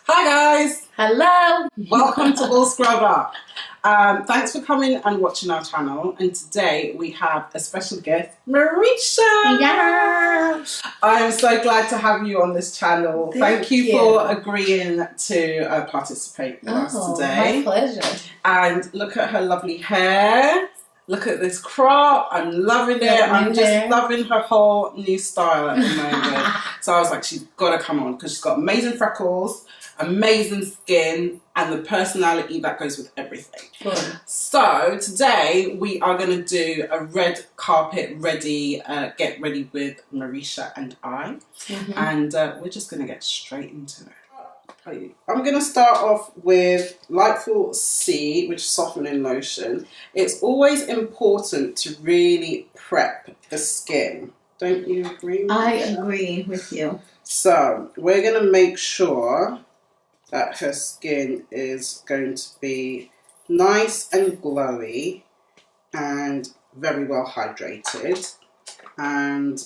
Hi guys! Hello! Welcome to All Scrub Up. Thanks for coming and watching our channel. And today we have a special guest, Marisha! Yeah! I'm so glad to have you on this channel. Thank you for agreeing to participate with us today. My pleasure. And look at her lovely hair. Look at this crop. I'm loving it. I'm just loving her whole new style at the moment. So I was like, she's got to come on because she's got amazing freckles, amazing skin, and the personality that goes with everything. Good. So today we are going to do a red carpet ready, get ready with Marisha and I. And we're just going to get straight into it. I'm going to start off with Lightful C, which is softening lotion. It's always important to really prep the skin. Don't you agree? I agree with you. So we're going to make sure that her skin is going to be nice and glowy and very well hydrated. And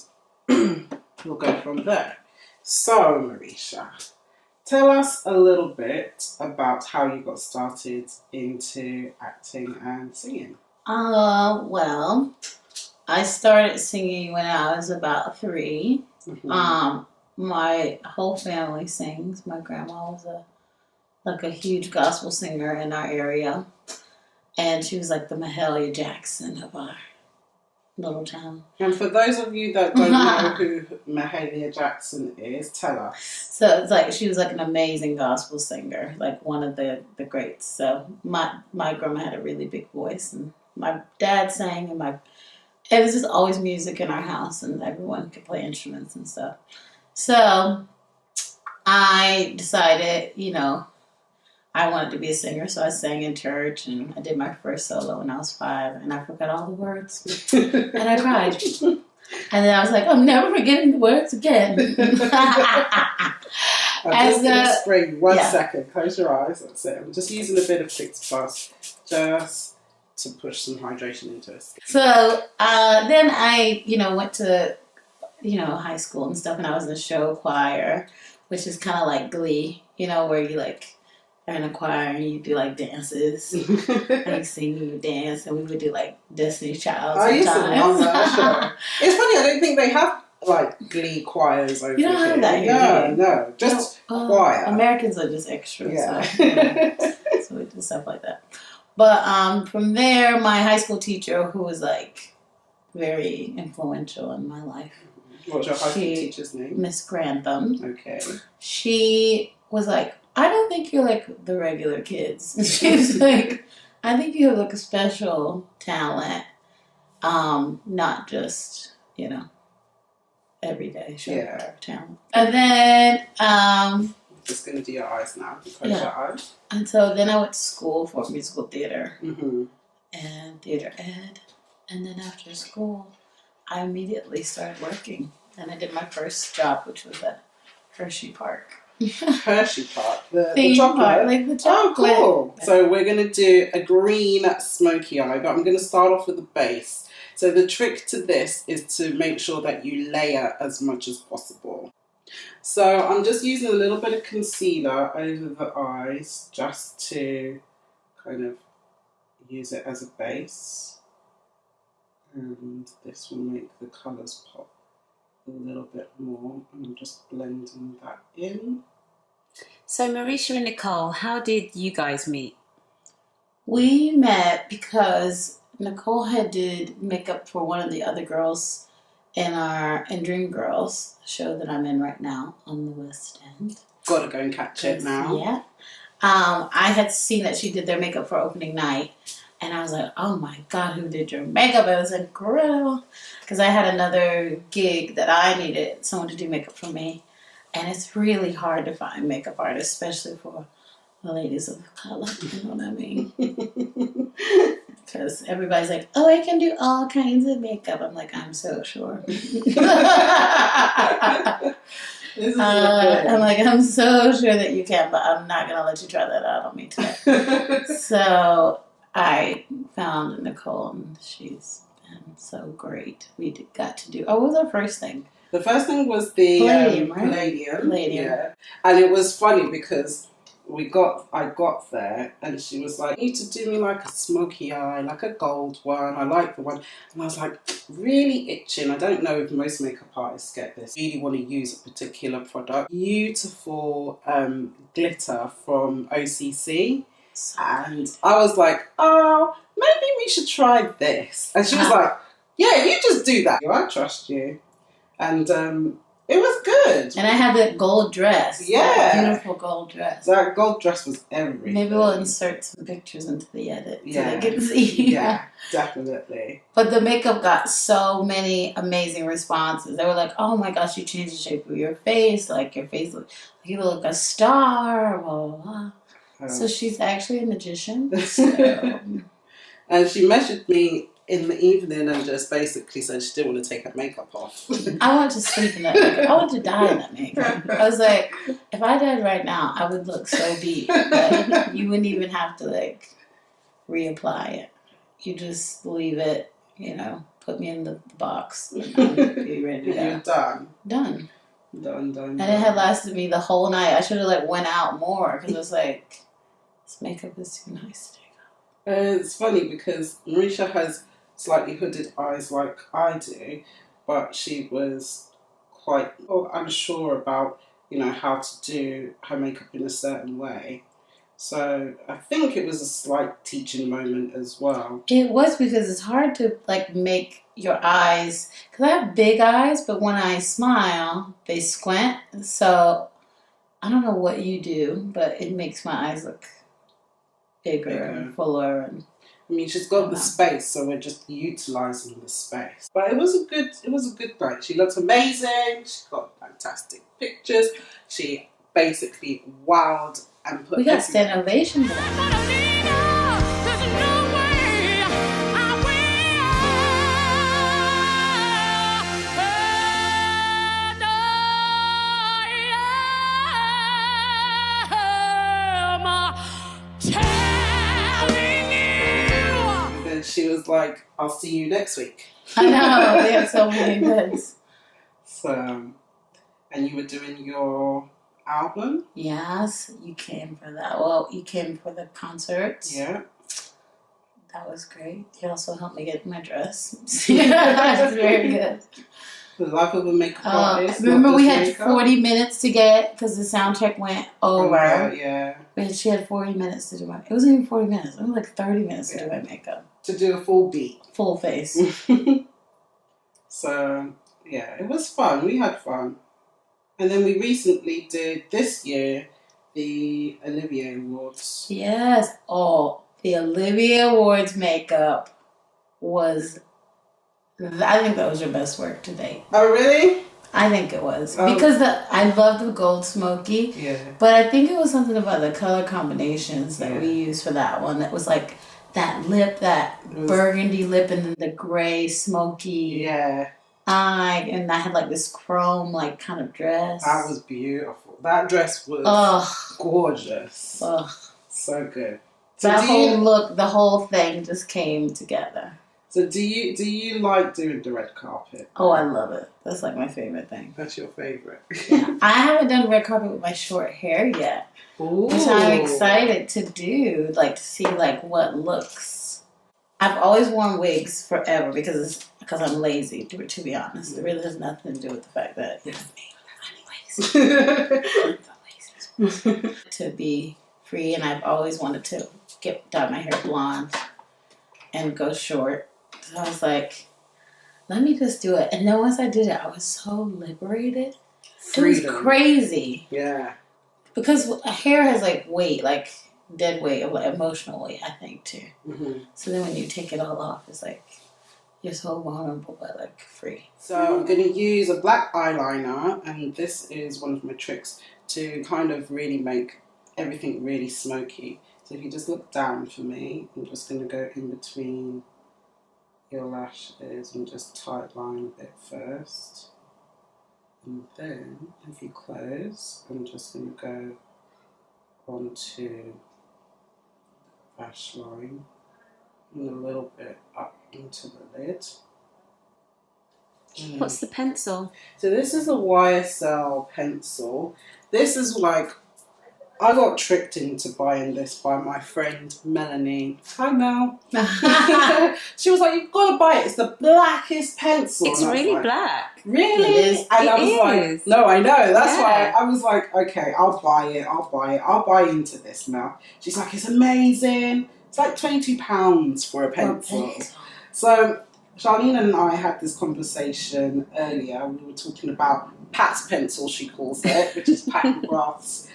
we'll go from there. So Marisha, tell us a little bit about how you got started into acting and singing. Well, I started singing when I was about 3. My whole family sings. My grandma was a huge gospel singer in our area, and she was like the Mahalia Jackson of our little town. And for those of you that don't know who Mahalia Jackson is, tell us. So it's like she was like an amazing gospel singer, like one of the greats. So my grandma had a really big voice, and my dad sang, and it was just always music in our house, and everyone could play instruments and stuff. So I decided, I wanted to be a singer, so I sang in church, and I did my first solo when I was 5, and I forgot all the words, and I cried. And then I was like, I'm never forgetting the words again. I'm just going to spray 1 second. Close your eyes. That's it. I'm just using a bit of Fix Plus just to push some hydration into it. So then I, went to, high school and stuff, and I was in a show choir, which is kind of like Glee, where you like are in a choir and you do like dances, like sing, you dance, and we would do like Destiny's Child sometimes. I used to love that show. It's funny, I don't think they have like Glee choirs over here. You don't have that here, No, just choir. Americans are just extra, yeah. So we do stuff like that. But from there, my high school teacher, who was like very influential in my life. What's your high school teacher's name? Miss Grantham. Okay. She was like, I don't think you're like the regular kids. She was like, I think you have like a special talent, not just, everyday talent. And then just going to do your eyes now. Close your eyes. And so then I went to school for musical theater and theater ed. And then after school, I immediately started working. And I did my first job, which was at Hershey Park. Hershey Park? The chocolate? Park, like the chocolate. Oh, cool. So we're going to do a green smoky eye, but I'm going to start off with the base. So the trick to this is to make sure that you layer as much as possible. So I'm just using a little bit of concealer over the eyes just to kind of use it as a base. And this will make the colours pop a little bit more. And I'm just blending that in. So Marisha and Nicole, how did you guys meet? We met because Nicole had did makeup for one of the other girls in Dream Girls, the show that I'm in right now on the West End. Gotta go and catch it now. Yeah. I had seen that she did their makeup for opening night, and I was like, oh my God, who did your makeup? It was incredible. Because I had another gig that I needed someone to do makeup for me. And it's really hard to find makeup artists, especially for the ladies of color. You know what I mean? Because everybody's like, oh, I can do all kinds of makeup. I'm like, I'm so sure. I'm like, I'm so sure that you can, but I'm not going to let you try that out on me today. So I found Nicole, and she's been so great. We got to do, what was our first thing? The first thing was the Palladium, right? Palladium. Palladium. Yeah. And it was funny because I got there and she was like, you need to do me like a smoky eye, like a gold one. I like the one. And I was like, really itching. I don't know if most makeup artists get this. Really want to use a particular product. Beautiful glitter from OCC. And I was like, oh, maybe we should try this. And she was like, yeah, you just do that. I trust you. And it was good. And I had that gold dress. Yeah. That beautiful gold dress. That gold dress was everything. Maybe we'll insert some pictures into the edit so Yeah. they can see. Yeah, definitely. But the makeup got so many amazing responses. They were like, oh my gosh, you changed the shape of your face. Like, your face, you look like a star, blah, blah, blah. So she's actually a magician. So. And she measured me in the evening and just basically said she didn't want to take her makeup off. I want to sleep in that makeup. I want to die in that makeup. I was like, if I died right now, I would look so beat. Like, you wouldn't even have to, like, reapply it. You just leave it, you know, put me in the box, and be ready to go. You're done. Done. Done. And it had lasted me the whole night. I should have, like, went out more because I was like, this makeup is too nice to take off. It's funny because Marisha has slightly hooded eyes like I do, but she was quite unsure about, you know, how to do her makeup in a certain way. So I think it was a slight teaching moment as well. It was, because it's hard to, like, make your eyes, because I have big eyes, but when I smile, they squint. So I don't know what you do, but it makes my eyes look bigger and fuller. And I mean, she's got the space, so we're just utilising the space. But it was a good night. She looked amazing. She got fantastic pictures. She basically wowed and put. We got standing ovation for that. She was like, I'll see you next week. I know, we had so many events. So, and you were doing your album? Yes, you came for that. Well, you came for the concerts. Yeah. That was great. You also helped me get my dress. That's very good. The life of a makeup artist. Remember we had 40 minutes to get, because the sound check went over. Yeah. She had 40 minutes to do my, it wasn't even 40 minutes. It was like 30 minutes to do my makeup. To do a full beat. Full face. So, yeah, it was fun. We had fun. And then we recently did, this year, the Olivier Awards. Yes. Oh, the Olivier Awards makeup was, I think that was your best work to date. Oh, really? I think it was. Because I love the gold smoky. Yeah. But I think it was something about the color combinations that we used for that one that was like that lip, that burgundy lip, and then the gray smoky eye, and I had like this chrome like kind of dress. That was beautiful. That dress was gorgeous. Ugh. So good. So that whole look, the whole thing just came together. So do you like doing the red carpet? Oh, I love it. That's like my favorite thing. That's your favorite. Yeah. I haven't done red carpet with my short hair yet. Ooh. Which I'm excited to do, like to see like what looks. I've always worn wigs forever because I'm lazy. To be honest, it really has nothing to do with the fact that I'm lazy. To be free, and I've always wanted to dye my hair blonde and go short. So I was like, let me just do it. And then once I did it, I was so liberated. Freedom. It was crazy. Yeah. Because hair has like weight, like dead weight, or like emotional weight, I think too. Mm-hmm. So then when you take it all off, it's like you're so vulnerable but like free. So I'm going to use a black eyeliner, and this is one of my tricks to kind of really make everything really smoky. So if you just look down for me, I'm just going to go in between your lashes and just tight line a bit first. And then, if you close, I'm just going to go onto lash line and a little bit up into the lid. What's the pencil? So this is a YSL pencil. This is like, I got tricked into buying this by my friend Melanie. Hi Mel. She was like, you've got to buy it. It's the blackest pencil. It's really black. Really? It is. And I was like, no, I know. That's why I was like, okay, I'll buy it. I'll buy into this now. She's like, it's amazing. It's like £22 for a pencil. So Charlene and I had this conversation earlier. We were talking about Pat's pencil, she calls it, which is Pat McGrath's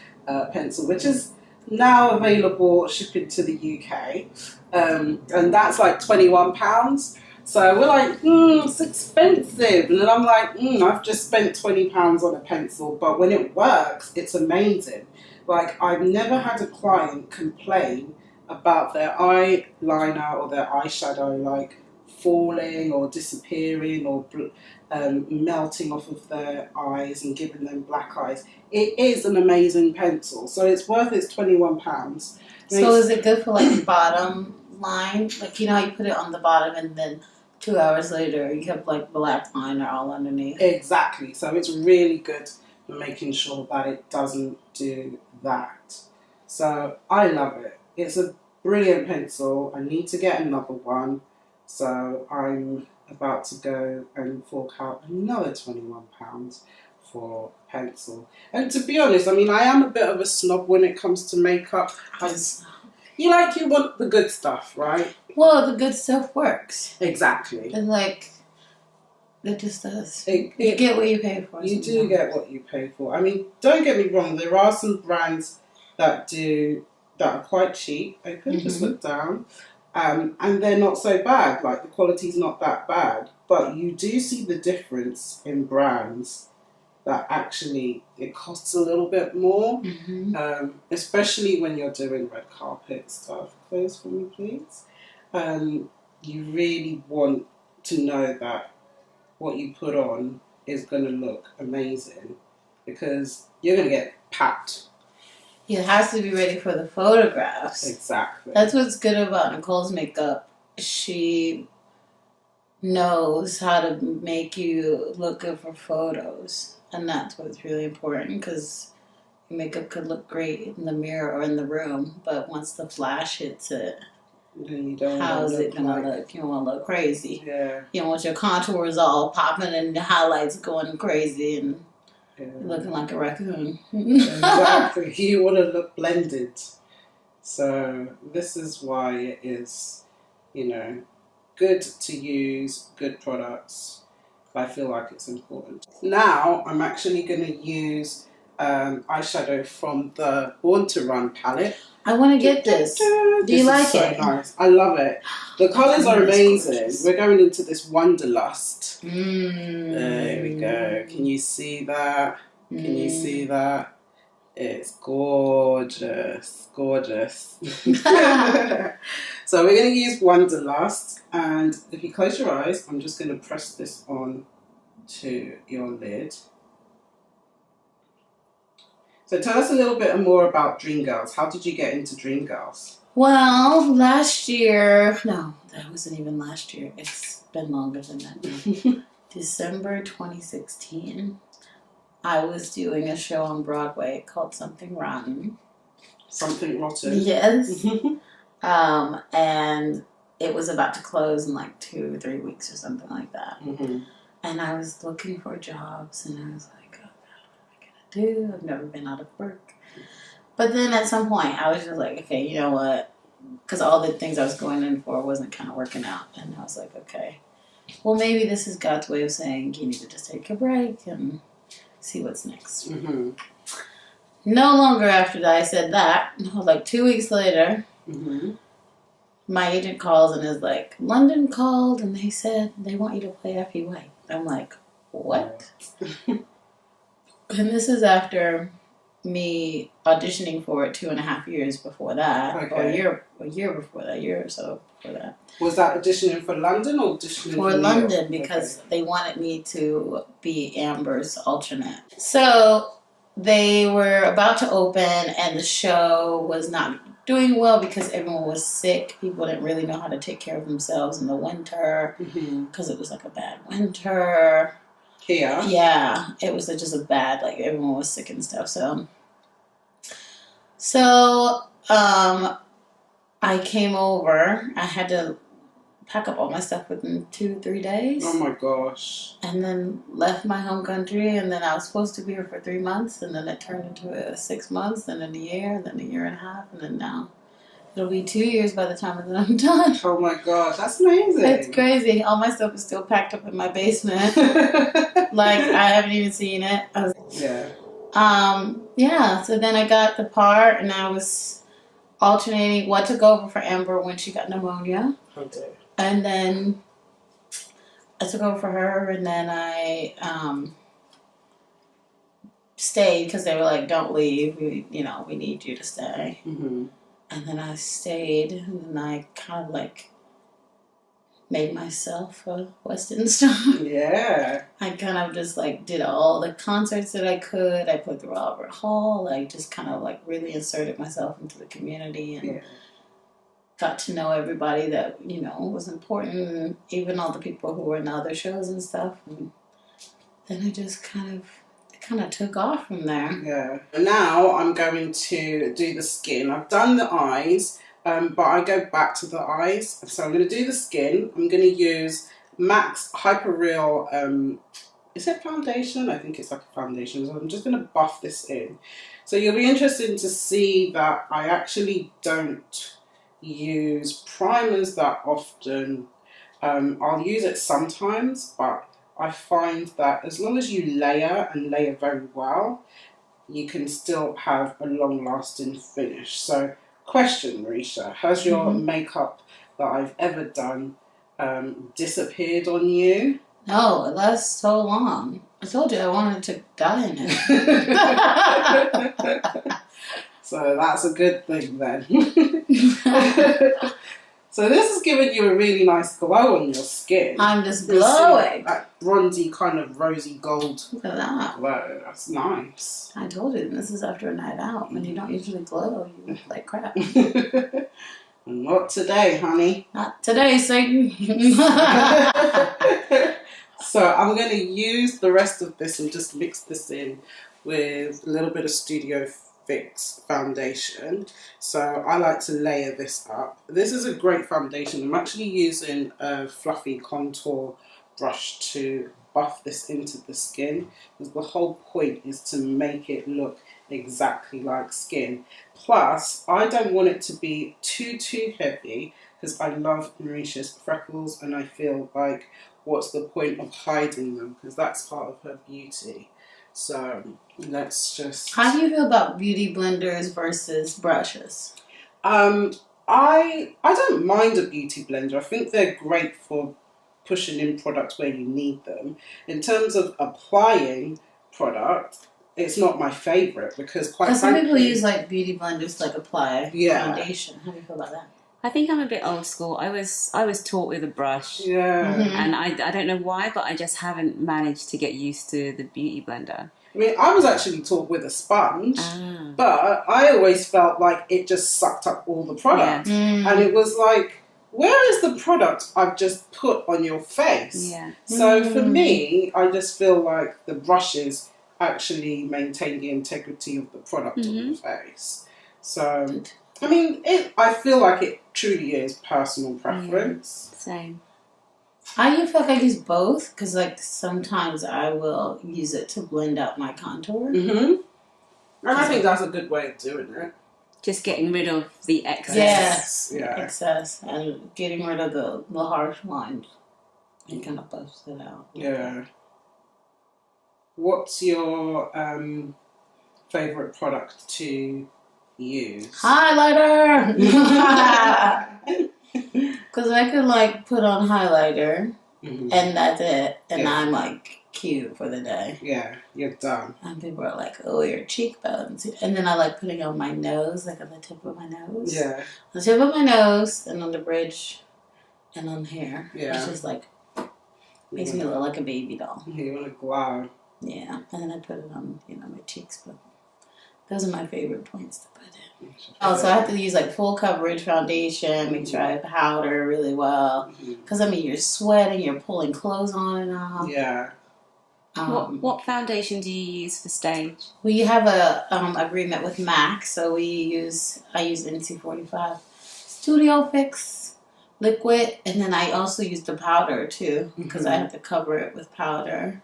pencil, which is now available shipping to the UK. And that's like £21. So we're like, it's expensive. And then I'm like, I've just spent £20 on a pencil. But when it works, it's amazing. Like, I've never had a client complain about their eyeliner or their eyeshadow, like, falling or disappearing or melting off of their eyes and giving them black eyes. It is an amazing pencil. So it's worth its £21. So is it good for like bottom line? Like, you know how you put it on the bottom and then 2 hours later you have like black liner all underneath? Exactly. So it's really good for making sure that it doesn't do that. So I love it. It's a brilliant pencil. I need to get another one. So I'm about to go and fork out another £21 for a pencil. And to be honest, I mean, I am a bit of a snob when it comes to makeup. You want the good stuff, right? Well, the good stuff works. Exactly. And like, it just does. You get what you pay for. You do get what you pay for. I mean, don't get me wrong, there are some brands that are quite cheap. I could just look down. And they're not so bad, like the quality's not that bad, but you do see the difference in brands that actually it costs a little bit more, especially when you're doing red carpet stuff. Close for me, please. You really want to know that what you put on is going to look amazing because you're going to get packed. It has to be ready for the photographs. Exactly. That's what's good about Nicole's makeup. She knows how to make you look good for photos. And that's what's really important because your makeup could look great in the mirror or in the room. But once the flash hits it, how's it going to look? You don't want to look crazy. Yeah. You don't want your contours all popping and the highlights going crazy and looking like a raccoon. Exactly. You want to look blended. So this is why it is, good to use, good products. I feel like it's important. Now I'm actually going to use eyeshadow from the Born to Run palette. I want to get this. Do you like it? Nice. I love it. The colours are amazing. We're going into this Wanderlust. There we go. Can you see that? Can you see that? It's gorgeous. Gorgeous. So we're going to use Wanderlust. And if you close your eyes, I'm just going to press this on to your lid. So tell us a little bit more about Dreamgirls. How did you get into Dreamgirls? Well, last year, no, that wasn't even last year. It's been longer than that. December 2016, I was doing a show on Broadway called Something Rotten. Something Rotten? Yes. And it was about to close in like 2 or 3 weeks or something like that. And I was looking for jobs and I was like, oh God, what am I going to do? I've never been out of work. But then at some point I was just like, okay, you know what? Because all the things I was going in for wasn't kind of working out. And I was like, okay, well, maybe this is God's way of saying you need to just take a break and see what's next. No longer after that I said that, like 2 weeks later, my agent calls and is like, London called and they said they want you to play Effie White. I'm like, what? And this is after me auditioning for it 2.5 years before that, or a year before that, year or so before that. Was that auditioning for London or auditioning for London? Because they wanted me to be Amber's alternate. So they were about to open and the show was not doing well because everyone was sick. People didn't really know how to take care of themselves in the winter because it was like a bad winter. Here? Yeah, it was just a bad, like everyone was sick and stuff. So I came over. I had to pack up all my stuff within 2-3 days. Oh my gosh. And then left my home country, and then I was supposed to be here for 3 months, and then it turned into 6 months, and then a year, and then a year and a half, and then now it'll be 2 years by the time that I'm done. Oh my gosh, that's amazing. It's crazy. All my stuff is still packed up in my basement. Like, I haven't even seen it. Yeah, so then I got the part, and I was alternating what to go over for Amber when she got pneumonia. Okay. And then I took over for her, and then I stayed because they were like, "Don't leave. We need you to stay." Mm-hmm. And then I stayed, and then I kind of like made myself a Western star. Yeah. I kind of just like did all the concerts that I could. I put through Albert Hall. I just kind of like really inserted myself into the community and got to know everybody that, was important, and even all the people who were in the other shows and stuff. And then I just kind of took off from there. Yeah. Now I'm going to do the skin. I've done the eyes, but I go back to the eyes. So I'm going to do the skin. I'm going to use MAC's HyperReal, is it foundation? I think it's like a foundation. So I'm just going to buff this in. So you'll be interested to see that I actually don't use primers that often. I'll use it sometimes, but I find that as long as you layer and layer very well, you can still have a long-lasting finish. So, question, Marisha, has your makeup that I've ever done disappeared on you? No, it lasts so long. I told you I wanted to die in it. So that's a good thing then. So this has given you a really nice glow on your skin. I'm just glowing. That bronzy kind of rosy gold Look at that. glow. That's nice. I told you, this is after a night out. When you don't usually glow, you look like crap. Not today, honey. Not today, Satan. So I'm going to use the rest of this and just mix this in with a little bit of Studio Fix foundation. So I like to layer this up. This is a great foundation. I'm actually using a fluffy contour brush to buff this into the skin, because the whole point is to make it look exactly like skin. Plus, I don't want it to be too heavy, because I love Marisha's freckles, and I feel like what's the point of hiding them, because that's part of her beauty. So let's just... How do you feel about beauty blenders versus brushes? I don't mind a beauty blender. I think they're great for pushing in products where you need them. In terms of applying product, it's not my favourite, because quite frankly... Some people use like beauty blenders to like apply foundation. How do you feel about that? I think I'm a bit old school. I was taught with a brush. Yeah. And I don't know why, but I just haven't managed to get used to the beauty blender. I mean, I was actually taught with a sponge, but I always felt like it just sucked up all the product. Yeah. And it was like, where is the product I've just put on your face? Yeah. So for me, I just feel like the brushes actually maintain the integrity of the product on the face. So... I mean, I feel like it truly is personal preference. Same. I feel like I use both, because like sometimes I will use it to blend out my contour. And I think that's a good way of doing it. Just getting rid of the excess. Yes, yeah. Excess, and getting rid of the harsh lines. And kind of buffs it out. Yeah. What's your favourite product to use? Highlighter! Because I could like put on highlighter and that's it, and I'm like cute for the day. Yeah, you're done. And people are like, oh, your cheekbones. And then I like putting on my nose, like on the tip of my nose. Yeah. On the tip of my nose, and on the bridge, and on here. Yeah. It's just like, makes me look like a baby doll. You want to glow. Yeah. And then I put it on, my cheeks, but those are my favorite points to put in. It's your Oh, so I have to use like full coverage foundation, make sure I powder really well. Because I mean, you're sweating, you're pulling clothes on and off. Yeah. What foundation do you use for stage? We have a agreement with MAC, so I use NC45 Studio Fix liquid, and then I also use the powder too because I have to cover it with powder,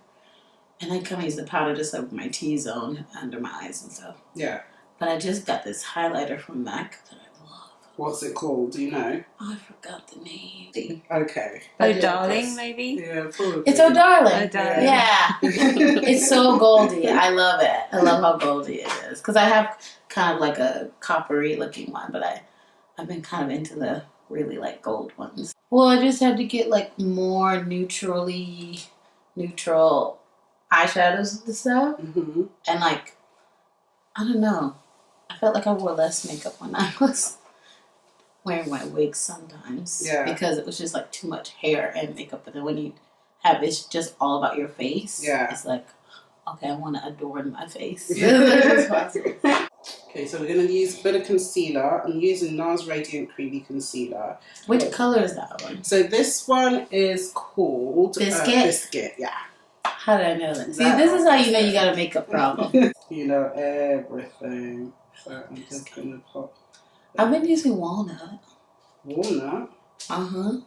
and I kind of use the powder just over my T-zone under my eyes and stuff. Yeah. But I just got this highlighter from MAC that I love. What's it called? Do you know? Oh, I forgot the name. Okay. Oh, Darling, maybe? Yeah, probably. It's Oh Darling. Oh, Darling. Yeah. It's so goldy. I love it. I love how goldy it is. Because I have kind of like a coppery looking one, but I've been kind of into the really like gold ones. Well, I just had to get like more neutral eyeshadows and stuff. And like, I don't know. I felt like I wore less makeup when I was wearing my wigs sometimes. Yeah. Because it was just like too much hair and makeup. But then when you have it's just all about your face. Yeah. It's like, okay, I want to adorn my face. Okay, so we're going to use a bit of concealer. I'm using NARS Radiant Creamy Concealer. Which color is that one? So this one is called Biscuit? Biscuit, yeah. How did I know that? See, this is how you know you got a makeup problem. You know everything. So I'm just going to pop. I've been using walnut. Walnut? And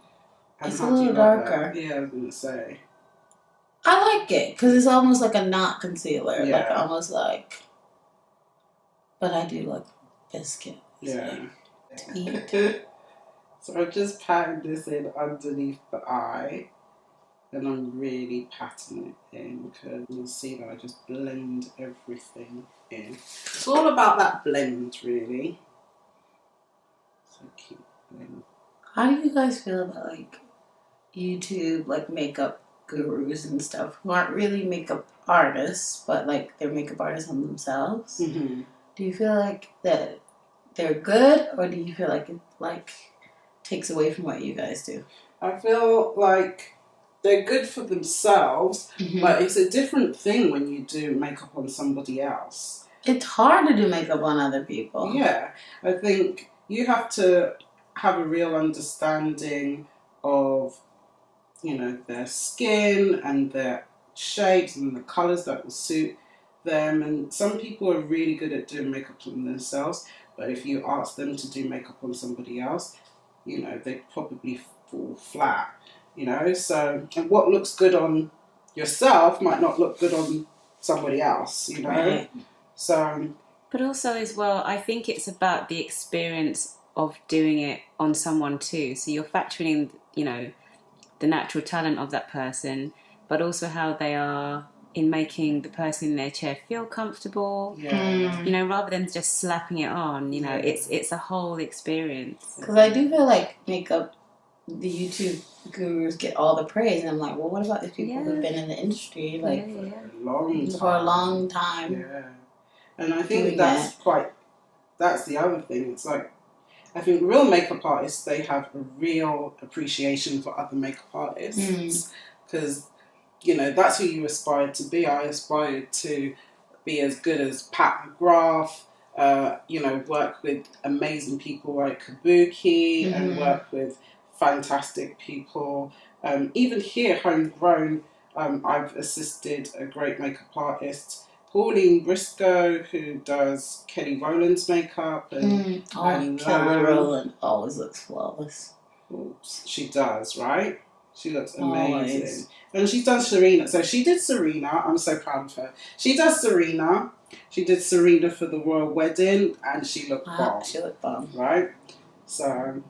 it's a how do you little like darker. that? Yeah, I was going to say. I like it because it's almost like a knot concealer. Yeah. Like almost like. But I do like Biscuit. Yeah. Eat. So I'm just patting this in underneath the eye. And I'm really patting it in because you'll see that I just blend everything in. It's all about that blend, really. So keep blending. How do you guys feel about like YouTube, like makeup gurus and stuff who aren't really makeup artists, but like they're makeup artists on themselves? Do you feel like that they're good, or do you feel like it like takes away from what you guys do? I feel like they're good for themselves, but it's a different thing when you do makeup on somebody else. It's hard to do makeup on other people. Yeah, I think you have to have a real understanding of, you know, their skin and their shapes and the colours that will suit them. And some people are really good at doing makeup on themselves, but if you ask them to do makeup on somebody else, you know, they probably fall flat. You know, so and what looks good on yourself might not look good on somebody else, you know. Right. So, but also as well, I think it's about the experience of doing it on someone too. So you're factoring in, you know, the natural talent of that person, but also how they are in making the person in their chair feel comfortable. yeah. You know, rather than just slapping it on. You know, it's a whole experience. Because I do feel like makeup, the YouTube gurus get all the praise, and I'm like, well, what about the people who've been in the industry like for a long time? Yeah, and I think that's the other thing. It's like, I think real makeup artists, they have a real appreciation for other makeup artists because, you know, that's who you aspire to be. I aspired to be as good as Pat McGrath, you know, work with amazing people like Kabuki and work with fantastic people. Even here, homegrown, I've assisted a great makeup artist, Pauline Briscoe, who does Kelly Rowland's makeup. And Kelly Rowland always looks flawless. She does, right? She looks amazing. Always. And she's done Serena. So she did Serena. I'm so proud of her. She does Serena. She did Serena for the royal wedding, and she looked bomb. She looked bomb. Right? So,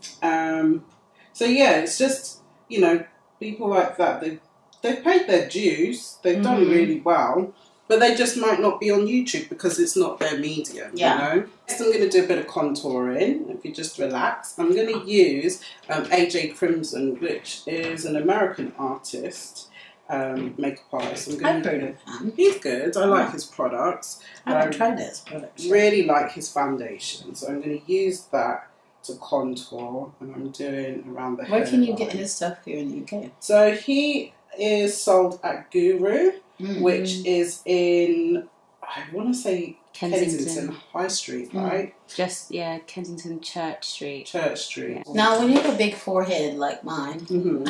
so yeah, it's just, you know, people like that, they've paid their dues, they've done really well, but they just might not be on YouTube because it's not their medium, you know? Next I'm going to do a bit of contouring, if you just relax. I'm going to use AJ Crimson, which is an American artist, makeup artist. I've heard of him. He's good, I like his products. I haven't tried his products. Really like his foundation, so I'm going to use that to contour, and I'm doing around the hairline. Where can you get his stuff here in the UK? So he is sold at Guru, which is in, I want to say Kensington High Street, right? Just, Kensington Church Street. Church Street. Yeah. Now, when you have a big forehead like mine,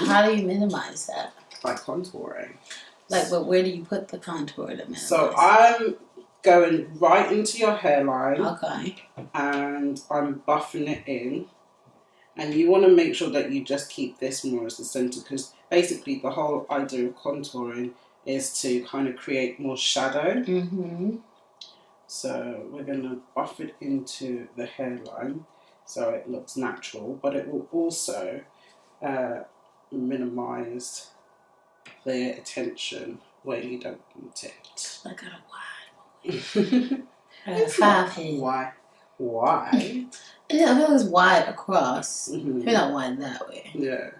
how do you minimize that? By contouring. Like, but where do you put the contour to minimize? So I'm going right into your hairline. Okay. And I'm buffing it in. And you want to make sure that you just keep this more as the center, because basically the whole idea of contouring is to kind of create more shadow. So we're going to buff it into the hairline so it looks natural, but it will also minimize the attention where you don't want it. I got a wide. I got a 5 head. Why? Yeah, I feel it's wide across. You're not wide that way. Yeah.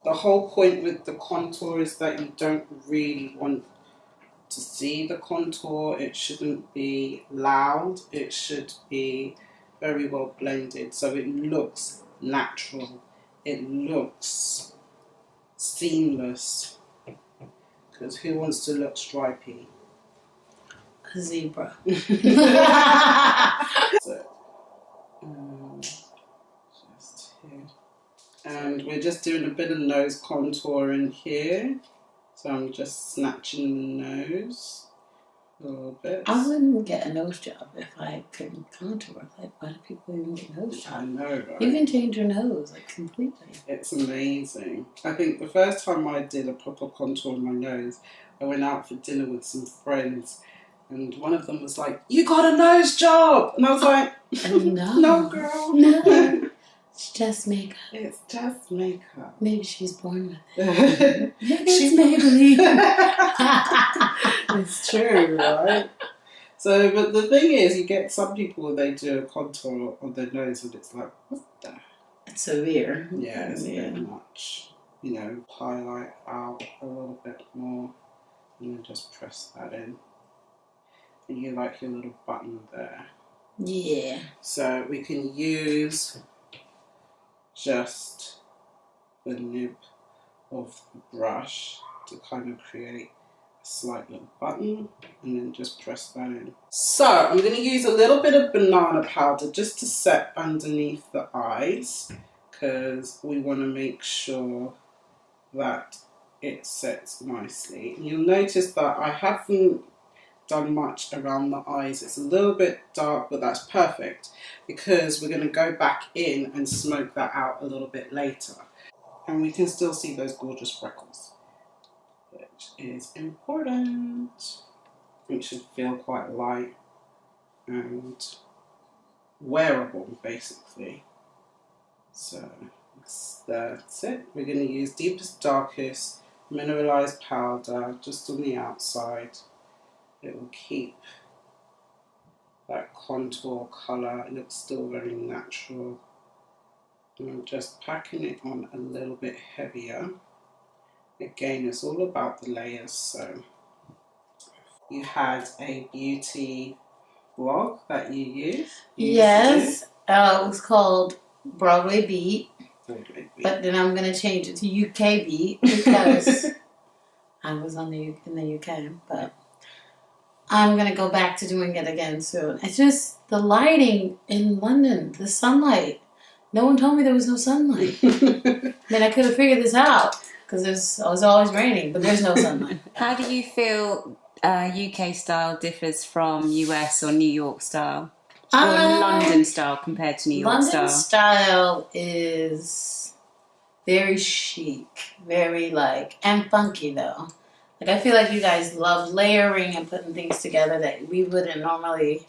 The whole point with the contour is that you don't really want to see the contour. It shouldn't be loud. It should be very well blended so it looks natural. It looks seamless. Because who wants to look stripy? A zebra. So, just here. And we're just doing a bit of nose contouring here. So I'm just snatching the nose a little bit. I wouldn't get a nose job if I couldn't contour. Like, why do people even get nose jobs? I know, right? You can change your nose, like, completely. It's amazing. I think the first time I did a proper contour on my nose, I went out for dinner with some friends. And one of them was like, "You got a nose job!" And I was like, No. "No, girl. No. It's just makeup. It's just makeup." Maybe she's born with it. Maybe it's Maybelline. It's true, right? So, but the thing is, you get some people, they do a contour on their nose and it's like, what the? It's severe. Yeah, it's a bit much. You know, highlight out a little bit more and then just press that in. And you like your little button there. Yeah. So we can use just the nib of the brush to kind of create a slight little button and then just press that in. So I'm going to use a little bit of banana powder just to set underneath the eyes because we want to make sure that it sets nicely. And you'll notice that I haven't done much around the eyes. It's a little bit dark, but that's perfect because we're going to go back in and smoke that out a little bit later. And we can still see those gorgeous freckles, which is important. It should feel quite light and wearable, basically. So that's it. We're going to use deepest, darkest mineralized powder just on the outside. It will keep that contour colour. It looks still very natural. And I'm just packing it on a little bit heavier. Again, it's all about the layers. So you had a beauty blog that you used? Yes, it was called Broadway Beat. But then I'm going to change it to UK Beat because I was in the UK. But I'm going to go back to doing it again soon. It's just the lighting in London, the sunlight. No one told me there was no sunlight. I mean, I could have figured this out because it was always raining, but there's no sunlight. How do you feel UK style differs from US or New York style? Or London style compared to New York style? London style is very chic, very and funky though. Like I feel like you guys love layering and putting things together that we wouldn't normally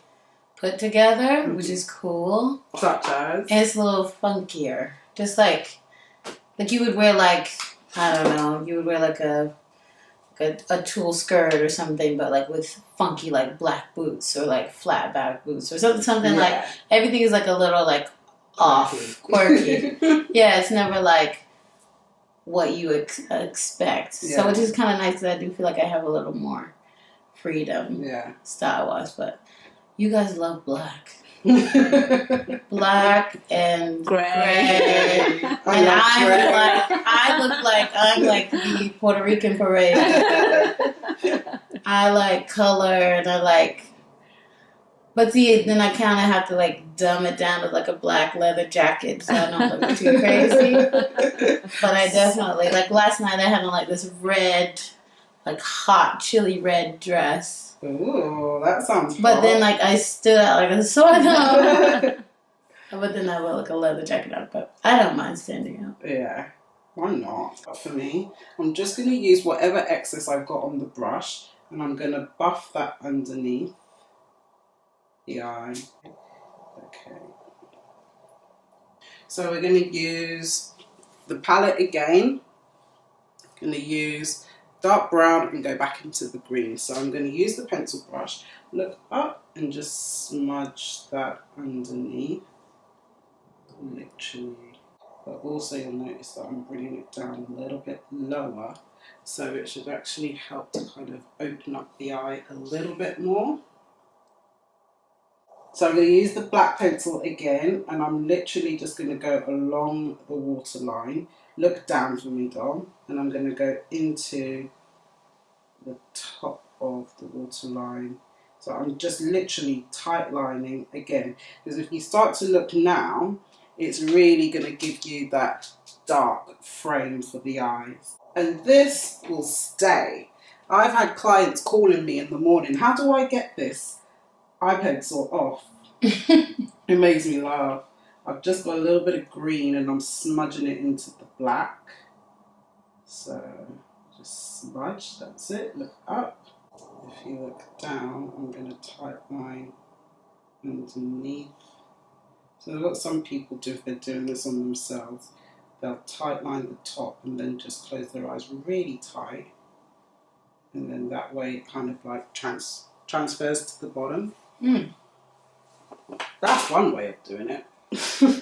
put together, which is cool. Such as? And it's a little funkier. Just like you would wear I don't know, you would wear a tulle skirt or something, but with funky black boots or flat back boots or something everything is a little off, quirky. Yeah, it's never what you expect. Yeah. So which is kind of nice because I do feel like I have a little more freedom style wise, but you guys love black. Black and gray. And I look like I'm the Puerto Rican parade. I like color and I like But see, then I kind of have to like dumb it down to like a black leather jacket so I don't look too crazy. But I definitely, like last night I had on like this red, like hot chili red dress. Ooh, that sounds But hot. then like I stood out like a sore thumb. But then I wear like a leather jacket on, but I don't mind standing out. Yeah, why not? But for me, I'm just going to use whatever excess I've got on the brush and I'm going to buff that underneath the eye. Okay. So we're going to use the palette again. Going to use dark brown and go back into the green. So I'm going to use the pencil brush, look up and just smudge that underneath. Literally. But also you'll notice that I'm bringing it down a little bit lower, so it should actually help to kind of open up the eye a little bit more. So I'm going to use the black pencil again, and I'm literally just going to go along the waterline. Look down for me, Dom, and I'm going to go into the top of the waterline. So I'm just literally tight lining again, because if you start to look now, it's really going to give you that dark frame for the eyes. And this will stay. I've had clients calling me in the morning, how do I get this eye pencil off? It makes me laugh. I've just got a little bit of green and I'm smudging it into the black. So just smudge, that's it, look up. If you look down, I'm going to tight line underneath. So what some people do if they're doing this on themselves, they'll tight line the top and then just close their eyes really tight. And then that way it kind of like transfers to the bottom. Mm. That's one way of doing it.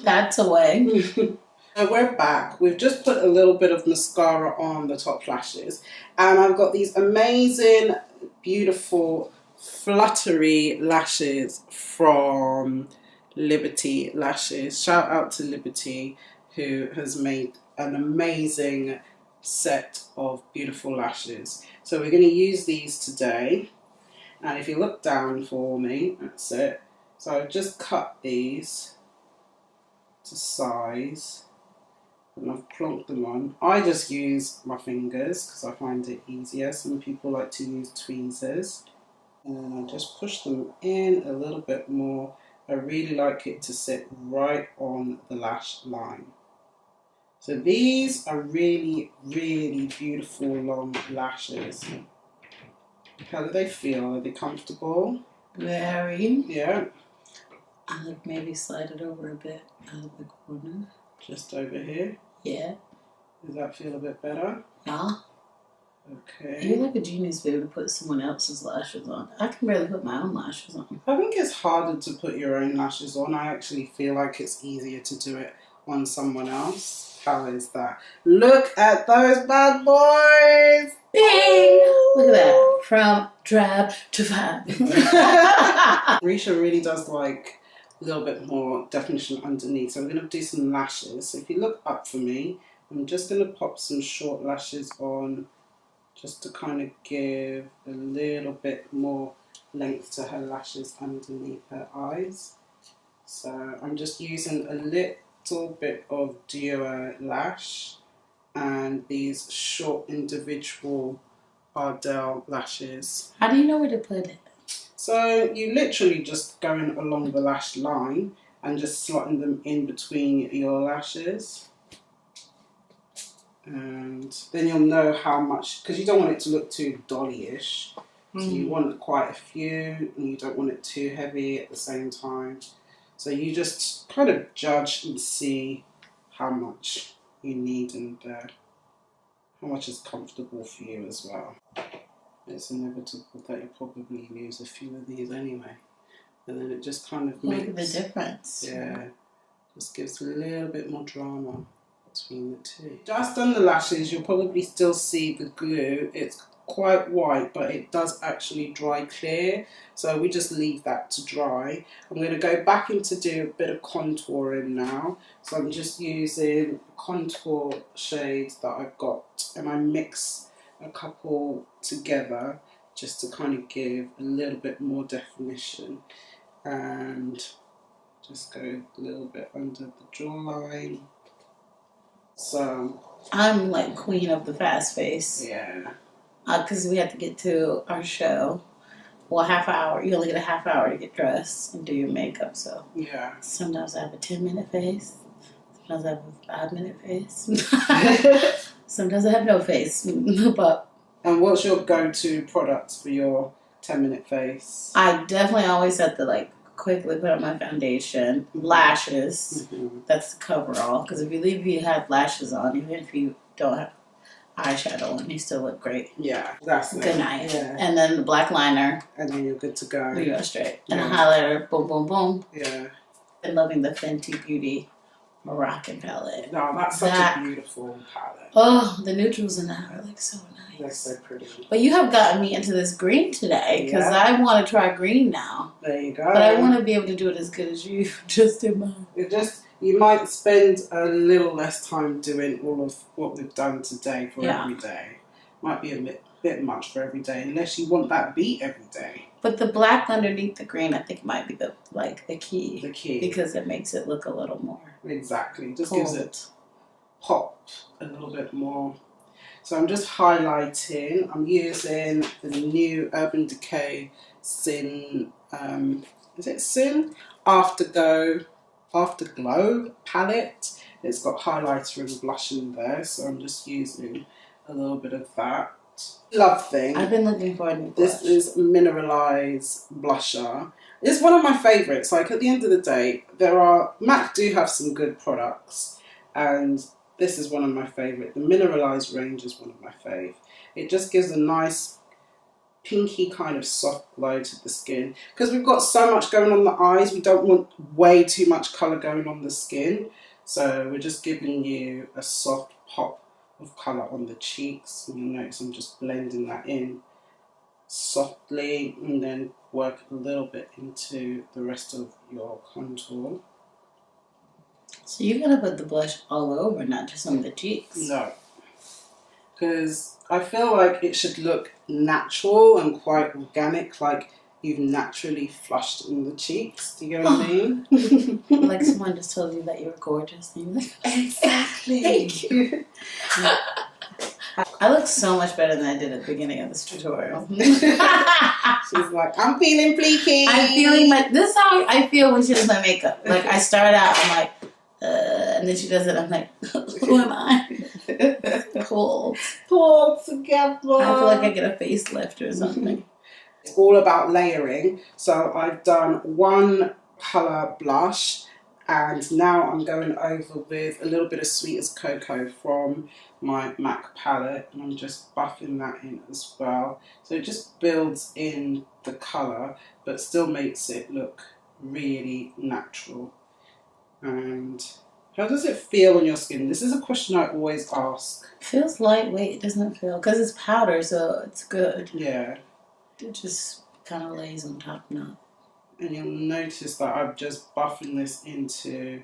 That's a way. So we're back. We've just put a little bit of mascara on the top lashes. And I've got these amazing, beautiful, fluttery lashes from Liberty Lashes. Shout out to Liberty, who has made an amazing set of beautiful lashes. So we're going to use these today. And if you look down for me, that's it. So I've just cut these to size and I've plonked them on. I just use my fingers because I find it easier. Some people like to use tweezers. And then I just push them in a little bit more. I really like it to sit right on the lash line. So these are really, really beautiful long lashes. How do they feel? Are they comfortable? Very. Yeah. I like maybe slide it over a bit out of the corner. Just over here. Yeah. Does that feel a bit better? Yeah. Okay. You're like a genius to be able to put someone else's lashes on. I can barely put my own lashes on. I think it's harder to put your own lashes on. I actually feel like it's easier to do it on someone else. How is that? Look at those bad boys! Bing! Look at that. From drab to fab. Marisha really does like a little bit more definition underneath. So I'm going to do some lashes. So if you look up for me, I'm just going to pop some short lashes on just to kind of give a little bit more length to her lashes underneath her eyes. So I'm just using a little bit of duo lash and these short individual Ardell lashes. How do you know where to put it? So you literally just going along the lash line and just slotting them in between your lashes. And then you'll know how much, because you don't want it to look too dolly-ish. So you want quite a few and you don't want it too heavy at the same time. So you just kind of judge and see how much you need and how much is comfortable for you as well. It's inevitable that you'll probably use a few of these anyway. And then it just kind of makes... Look at the difference. Yeah, just gives a little bit more drama between the two. Just on the lashes, you'll probably still see the glue. It's quite white, but it does actually dry clear. So we just leave that to dry. I'm going to go back in to do a bit of contouring now. So I'm just using contour shades that I've got, and I mix a couple together just to kind of give a little bit more definition. and just go a little bit under the jawline. So I'm like queen of the fast face. yeah. Because we had to get to our show. Well, half hour. You only get a half hour to get dressed and do your makeup. So Yeah. sometimes I have a 10-minute face. Sometimes I have a 5-minute face. Sometimes I have no face. But And what's your go-to product for your 10-minute face? I definitely always have to like quickly put on my foundation, lashes. That's the coverall. Because if you have lashes on, even if you don't have eyeshadow on, you still look great. Yeah, that's it. Good night. Yeah. And then the black liner. And then you're good to go. You go straight. And Yeah. a highlighter. Boom, boom, boom. Yeah. Been loving the Fenty Beauty Moroccan palette. No, that's such a beautiful palette. Oh, the neutrals in that are like so nice. They're so pretty. But you have gotten me into this green today because Yeah. I want to try green now. There you go. But I want to be able to do it as good as you just did mine. You might spend a little less time doing all of what we've done today for every day. Might be a bit much for every day, unless you want that beat every day. But the black underneath the green, I think, might be the key. The key. Because it makes it look a little more Exactly. Just cold. gives it pop a little bit more. So I'm just highlighting. I'm using the new Urban Decay Sin, is it Sin? Afterglow palette. It's got highlighter and blush in there, so I'm just using a little bit of that. Love thing. I've been looking for a new blush. This is Mineralize blusher. It's one of my favourites. Like, at the end of the day, MAC do have some good products, and this is one of my favourite. The Mineralize range is one of my fave. It just gives a nice pinky kind of soft glow to the skin. Because we've got so much going on the eyes, we don't want way too much colour going on the skin. So we're just giving you a soft pop of colour on the cheeks. And you'll notice I'm just blending that in softly and then work a little bit into the rest of your contour. So you're going to put the blush all over, not just on the cheeks? No. Because I feel like it should look natural and quite organic, like you've naturally flushed in the cheeks. Do you get what I mean? Like someone just told you that you were gorgeous. And you're like, Exactly. Thank you. I look so much better than I did at the beginning of this tutorial. She's like, I'm feeling bleaky. I'm feeling this is how I feel when she does my makeup. Like, I start out, I'm like, and then she does it, I'm like, who am I? Cool. Pull together. I feel like I get a facelift or something. It's all about layering. So I've done one colour blush, and now I'm going over with a little bit of Sweet as Cocoa from my MAC palette, and I'm just buffing that in as well. So it just builds in the colour, but still makes it look really natural. And how does it feel on your skin? This is a question I always ask. It feels lightweight, doesn't it feel? Because it's powder, so it's good. Yeah. It just kind of lays on top now. And you'll notice that I'm just buffing this into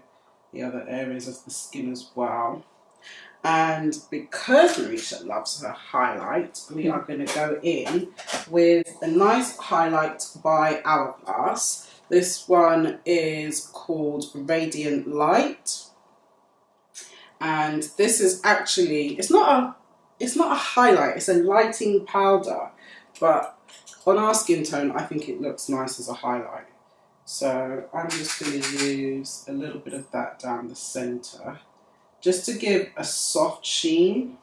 the other areas of the skin as well. And because Marisha loves her highlight, we are going to go in with a nice highlight by Hourglass. This one is called Radiant Light. And this is actually, it's not a highlight, it's a lighting powder. But on our skin tone, I think it looks nice as a highlight. So I'm just going to use a little bit of that down the centre, just to give a soft sheen.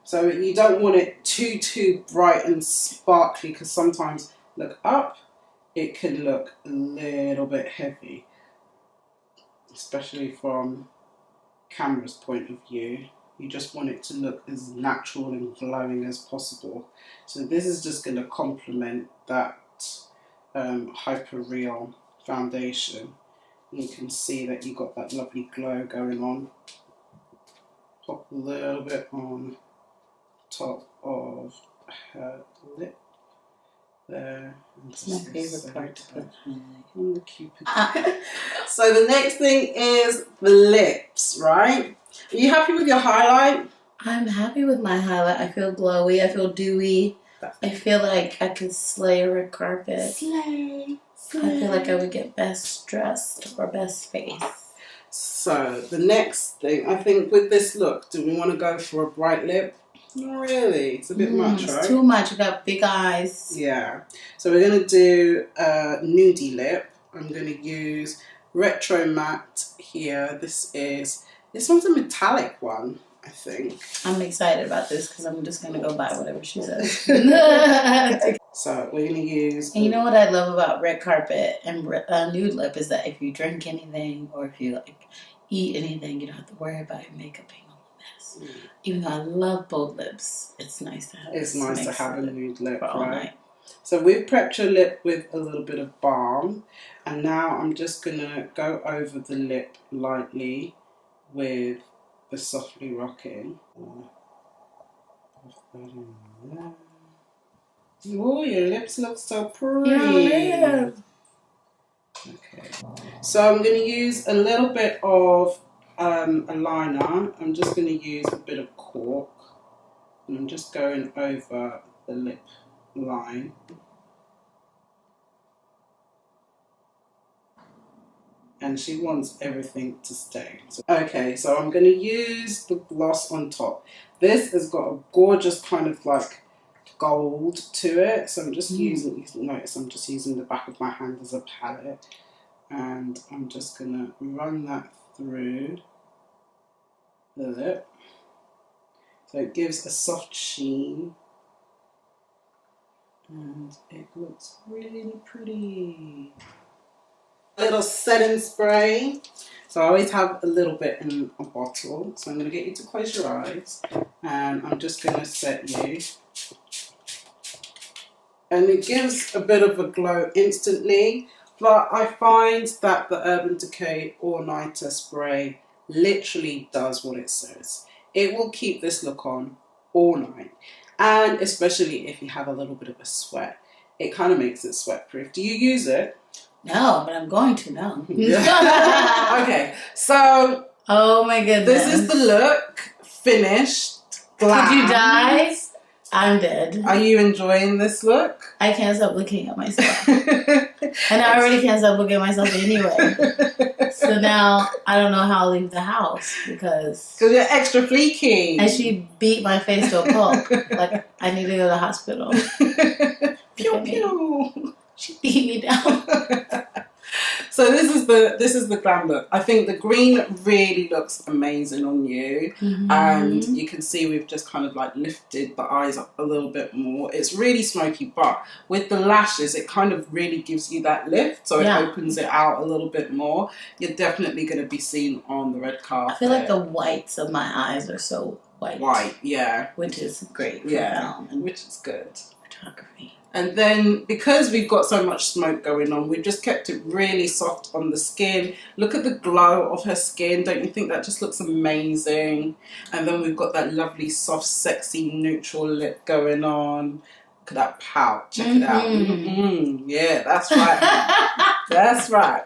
So you don't want it too bright and sparkly, because sometimes, look up, it can look a little bit heavy, especially from camera's point of view. You just want it to look as natural and glowing as possible. So this is just going to complement that HyperReal foundation. And you can see that you got that lovely glow going on. Pop a little bit on top of her lip there. It's my favorite part to put on the cupid. So the next thing is the lips, right? Are you happy with your highlight? I'm happy with my highlight. I feel glowy. I feel dewy. I feel like I could slay a red carpet. Slay. I feel like I would get best dressed or best face. So the next thing, I think with this look, do we want to go for a bright lip? Not really. It's a bit much, right? It's too much. You got big eyes. Yeah. So we're going to do a nudie lip. I'm going to use Retro Matte here. This one's a metallic one, I think. I'm excited about this because I'm just going to go buy whatever she says. So we're going to use... And you know what I love about red carpet and nude lip is that if you drink anything or if you like eat anything, you don't have to worry about your makeup being all a mess. Even though I love bold lips, it's nice to have. It's nice to have a nude lip, all right? night. So we've prepped your lip with a little bit of balm, and now I'm just going to go over the lip lightly with the Softly Rocking. Oh, your lips look so pretty. Yeah. Okay. So I'm going to use a little bit of a liner. I'm just going to use a bit of cork, and I'm just going over the lip line. And she wants everything to stay. Okay, so I'm going to use the gloss on top. This has got a gorgeous kind of like gold to it. So I'm just using, notice I'm just using the back of my hand as a palette. And I'm just going to run that through the lip. So it gives a soft sheen. And it looks really pretty. A little setting spray. So I always have a little bit in a bottle. So I'm going to get you to close your eyes. And I'm just going to set you. And it gives a bit of a glow instantly. But I find that the Urban Decay All Nighter Spray literally does what it says. It will keep this look on all night. And especially if you have a little bit of a sweat. It kind of makes it sweat proof. Do you use it? No, but I'm going to now. Okay, so oh my goodness. This is the look. Finished. Glam. Could you die? I'm dead. Are you enjoying this look? I can't stop looking at myself. And I already can't stop looking at myself anyway. So now I don't know how I'll leave the house because you're extra fleeky. And she beat my face to a pulp. Like I need to go to the hospital. Pew pew. She beat me down. So this is the glam look. I think the green really looks amazing on you. And you can see we've just kind of like lifted the eyes up a little bit more. It's really smoky, but with the lashes it kind of really gives you that lift, so it opens it out a little bit more. You're definitely going to be seen on the red carpet. I feel like the whites of my eyes are so white. Yeah. Which is great for film. Which is good. Photography. And then because we've got so much smoke going on, we've just kept it really soft on the skin. Look at the glow of her skin. Don't you think that just looks amazing? And then we've got that lovely, soft, sexy, neutral lip going on. Look at that pout. Check it out. Yeah, that's right. That's right.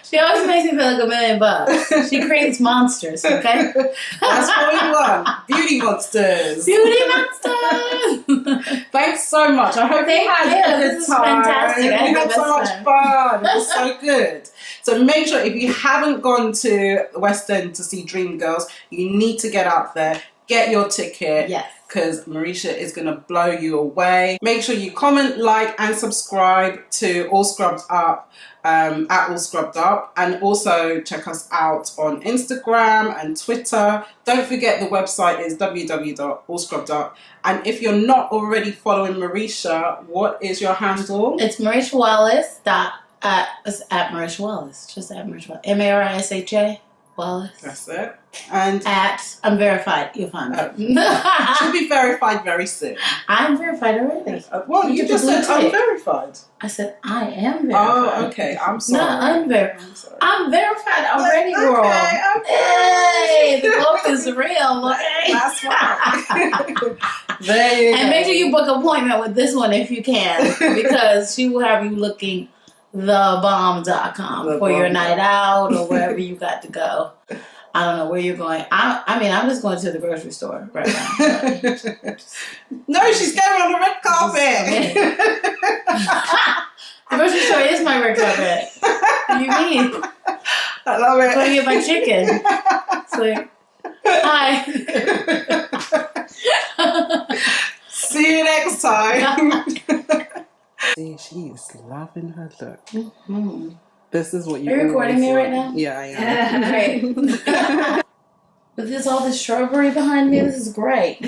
She always makes me feel like $1,000,000. She creates monsters, okay? That's what we want. Beauty monsters. Beauty monsters. Thanks so much. I hope you had a good time. Fantastic. We had so much fun. It was so good. So make sure if you haven't gone to the West End to see Dreamgirls, you need to get out there. Get your ticket. Yes. Because Marisha is going to blow you away. Make sure you comment, like, and subscribe to All Scrubbed Up, at All Scrubbed Up. And also check us out on Instagram and Twitter. Don't forget the website is www.allscrubbedup. And if you're not already following Marisha, what is your handle? It's Marisha Wallace. It's at Marisha Wallace. Just at Marisha Wallace. Marisha Wallace. That's it. And I'm verified. You'll find me. She'll be verified very soon. I'm verified already. Well, you just said I'm verified. I said I am verified. Oh, okay. I'm sorry. No, unverified. I'm verified already, girl. Hey, the book is real. Okay? That's right. There you go. And make sure you book an appointment with this one if you can, because she will have you looking thebomb.com for your night out or wherever you got to go. I don't know where you're going. I'm just going to the grocery store right now. So. No, she's going on the red carpet. grocery store is my red carpet. What do you mean? I love it. Going to get my chicken. It's like, hi. See you next time. See, she's loving her look. Mm-hmm. This is what you. Are you recording me right now? Yeah, I am. Great. With all this shrubbery behind me, this is great.